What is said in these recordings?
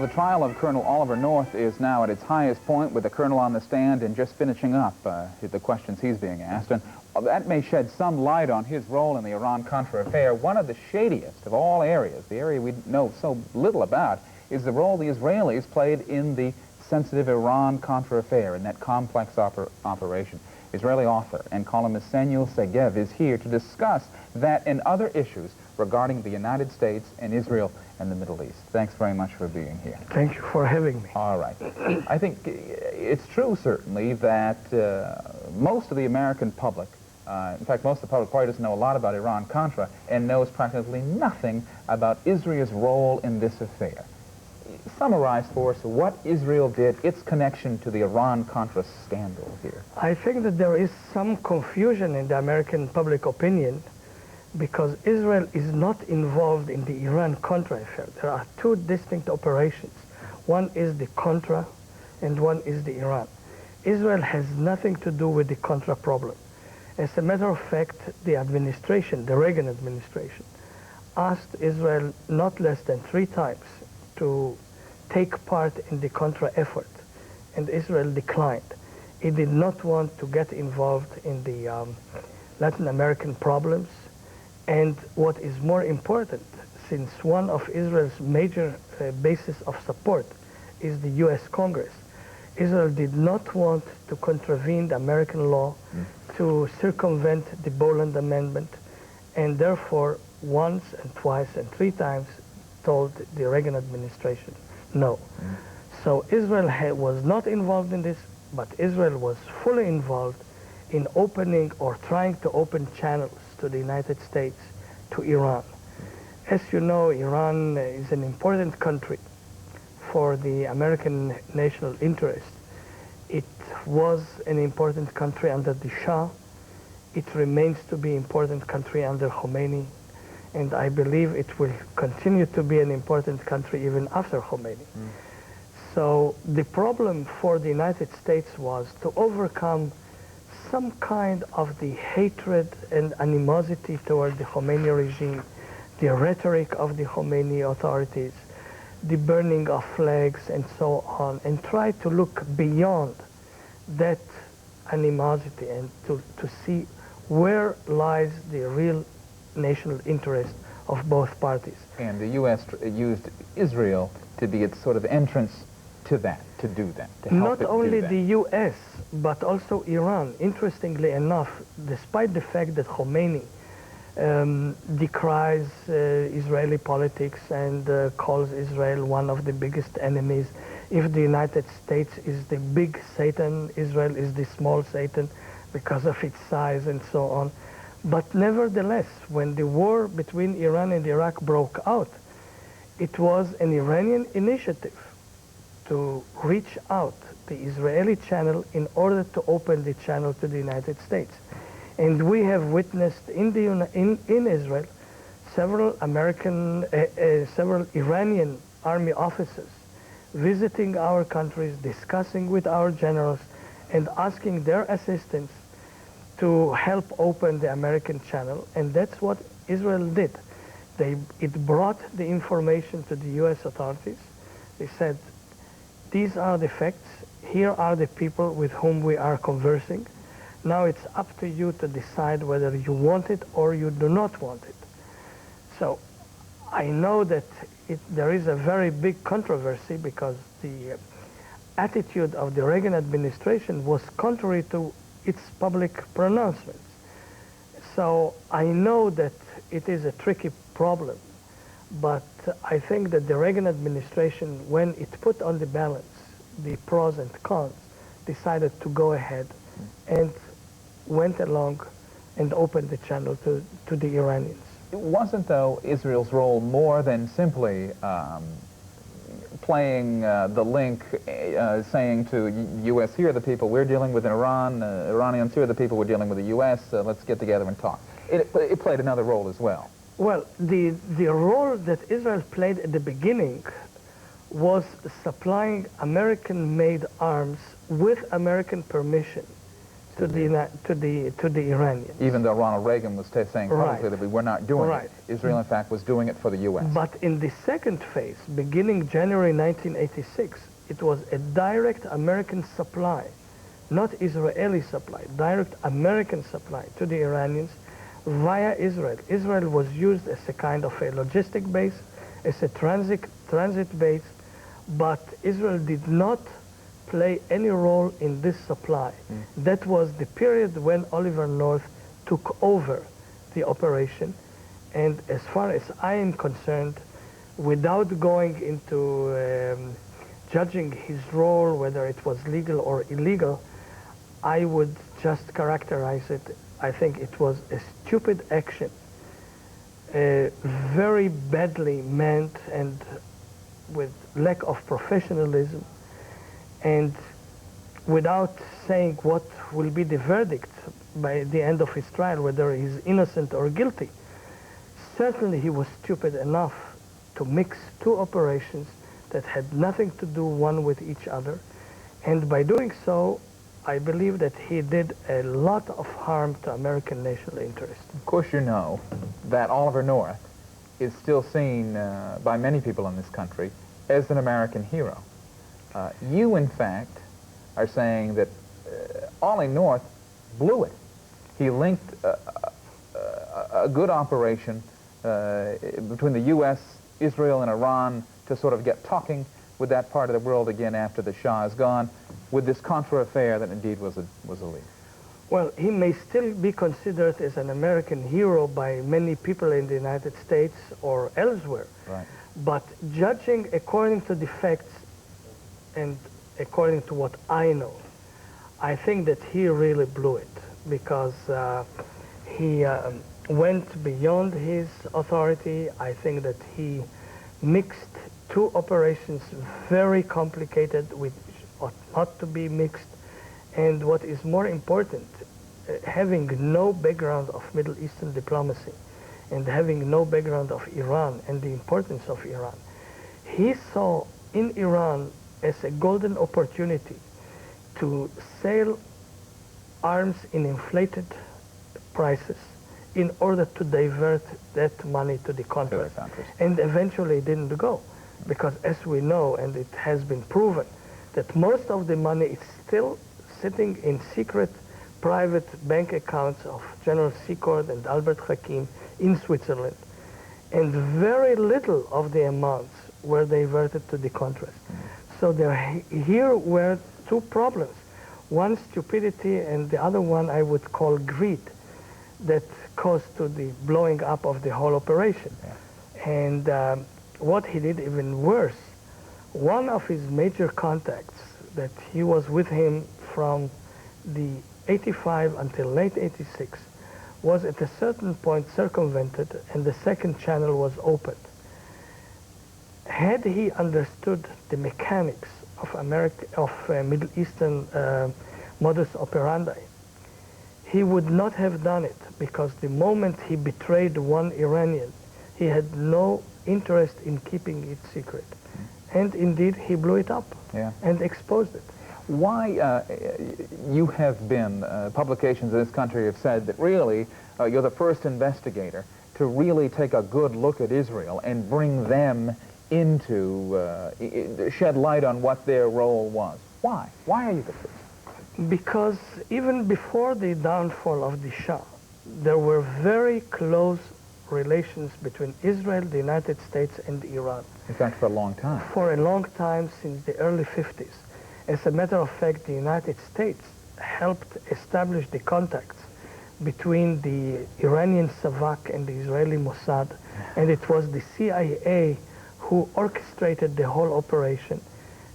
Well, the trial of Colonel Oliver North is now at its highest point, with the colonel on the stand and just finishing up the questions he's being asked. And that may shed some light on his role in the Iran-Contra affair. One of the shadiest of all areas, the area we know so little about, is the role the Israelis played in the sensitive Iran-Contra affair, in that complex operation. Israeli author and columnist Samuel Segev is here to discuss that and other issues regarding the United States and Israel and the Middle East. Thanks very much for being here. Thank you for having me. All right. I think it's true, certainly, that most of the American public, in fact, most of the public probably doesn't know a lot about Iran-Contra and knows practically nothing about Israel's role in this affair. Summarize for us what Israel did, its connection to the Iran-Contra scandal here. I think that there is some confusion in the American public opinion because Israel is not involved in the Iran-Contra affair. There are two distinct operations. One is the Contra and one is the Iran. Israel has nothing to do with the Contra problem. As a matter of fact, the administration, the Reagan administration, asked Israel not less than 3 times to take part in the Contra effort, and Israel declined. It did not want to get involved in the Latin American problems, and what is more important, since one of Israel's major bases of support is the U.S. Congress, Israel did not want to contravene the American law, to circumvent the Boland Amendment, and therefore once and twice and 3 times told the Reagan administration no. So Israel was not involved in this, but Israel was fully involved in opening or trying to open channels to the United States, to Iran. As you know, Iran is an important country for the American national interest. It was an important country under the Shah. It remains to be an important country under Khomeini, and I believe it will continue to be an important country even after Khomeini. So the problem for the United States was to overcome some kind of the hatred and animosity toward the Khomeini regime, the rhetoric of the Khomeini authorities, the burning of flags and so on, and try to look beyond that animosity and to see where lies the real national interest of both parties. And the U.S. used Israel to be its sort of entrance to that, to do that, to help Not it only do that. the U.S., but also Iran. Interestingly enough, despite the fact that Khomeini decries Israeli politics and calls Israel one of the biggest enemies, if the United States is the big Satan, Israel is the small Satan because of its size and so on. But nevertheless, when the war between Iran and Iraq broke out, it was an Iranian initiative to reach out the Israeli channel in order to open the channel to the United States. And we have witnessed in Israel several several Iranian army officers visiting our countries, discussing with our generals, and asking their assistance to help open the American channel, and that's what Israel did. It brought the information to the U.S. authorities. They said, these are the facts, here are the people with whom we are conversing. Now it's up to you to decide whether you want it or you do not want it. So I know that there is a very big controversy because the attitude of the Reagan administration was contrary to its public pronouncements. So I know that it is a tricky problem, but I think that the Reagan administration, when it put on the balance the pros and cons, decided to go ahead and went along and opened the channel to the Iranians. It wasn't, though, Israel's role more than simply playing the link, saying to U.S., here are the people we're dealing with in Iran, Iranians, here are the people we're dealing with the U.S., let's get together and talk. It played another role as well. Well, the role that Israel played at the beginning was supplying American-made arms with American permission to the Iranians. Even though Ronald Reagan was saying publicly that we were not doing it, Israel in fact was doing it for the U.S. But in the second phase, beginning January 1986, it was a direct American supply, not Israeli supply, direct American supply to the Iranians via Israel. Israel was used as a kind of a logistic base, as a transit base, but Israel did not play any role in this supply. That was the period when Oliver North took over the operation, and as far as I am concerned, without going into judging his role, whether it was legal or illegal, I would just characterize it. I think it was a stupid action, very badly meant and with lack of professionalism, and without saying what will be the verdict by the end of his trial, whether he's innocent or guilty. Certainly he was stupid enough to mix two operations that had nothing to do one with each other, and by doing so, I believe that he did a lot of harm to American national interest. Of course you know that Oliver North is still seen by many people in this country as an American hero. You, in fact, are saying that Ollie North blew it. He linked a good operation between the U.S., Israel, and Iran to sort of get talking with that part of the world again after the Shah is gone, with this Contra affair that indeed was a leak. Well, he may still be considered as an American hero by many people in the United States or elsewhere. Right. But judging according to the facts and according to what I know, I think that he really blew it, because he went beyond his authority. I think that he mixed two operations, very complicated, which ought not to be mixed. And what is more important, having no background of Middle Eastern diplomacy and having no background of Iran and the importance of Iran, he saw in Iran as a golden opportunity to sell arms in inflated prices in order to divert that money to the country. And eventually it didn't go, because as we know, and it has been proven, that most of the money is still sitting in secret private bank accounts of General Secord and Albert Hakim in Switzerland, and very little of the amounts were diverted to the Contras. So here were two problems. One, stupidity, and the other one I would call greed, that caused to the blowing up of the whole operation. And what he did even worse, one of his major contacts that he was with him from the 85 until late 86 was at a certain point circumvented, and the second channel was opened. Had he understood the mechanics of Middle Eastern modus operandi, he would not have done it, because the moment he betrayed one Iranian, he had no interest in keeping it secret. And indeed, he blew it up and exposed it. Why you have been, publications in this country have said that really you're the first investigator to really take a good look at Israel and bring them into, shed light on what their role was. Why? Why are you the first? Because even before the downfall of the Shah, there were very close relations between Israel, the United States, and Iran. In fact, for a long time. For a long time, since the early 50s. As a matter of fact, the United States helped establish the contacts between the Iranian Savak and the Israeli Mossad, and it was the CIA who orchestrated the whole operation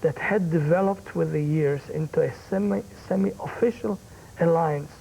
that had developed with the years into a semi-official alliance,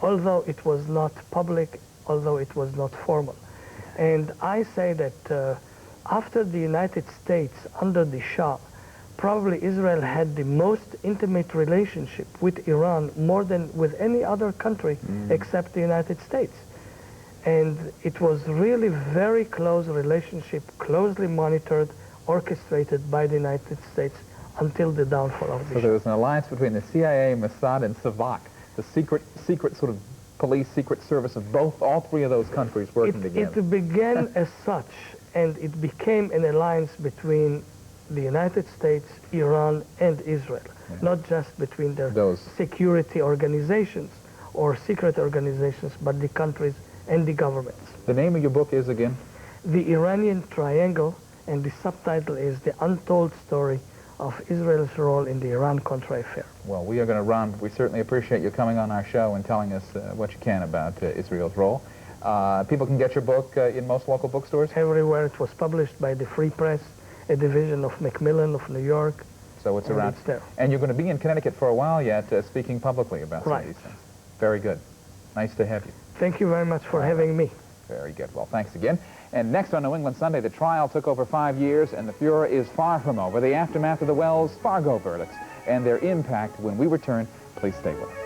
although it was not public, although it was not formal. And I say that after the United States, under the Shah, probably Israel had the most intimate relationship with Iran, more than with any other country except the United States. And it was really very close relationship, closely monitored, orchestrated by the United States until the downfall of the Shah. So there was an alliance between the CIA, Mossad, and Savak The secret sort of police, secret service of all three of those countries working together. It began as such, and it became an alliance between the United States, Iran, and Israel, not just between their security organizations or secret organizations, but the countries and the governments. The name of your book is, again? The Iranian Triangle, and the subtitle is The Untold Story of Israel's Role in the Iran-Contra Affair. Well, we are going to run. We certainly appreciate you coming on our show and telling us what you can about Israel's role. People can get your book in most local bookstores? Everywhere. It was published by the Free Press, a division of Macmillan of New York. So it's around. It's there. And you're going to be in Connecticut for a while yet, speaking publicly about some of these things. Very good. Nice to have you. Thank you very much for having me. Very good. Well, thanks again. And next on New England Sunday, the trial took over 5 years, and the furor is far from over. The aftermath of the Wells Fargo verdicts and their impact when we return. Please stay with us.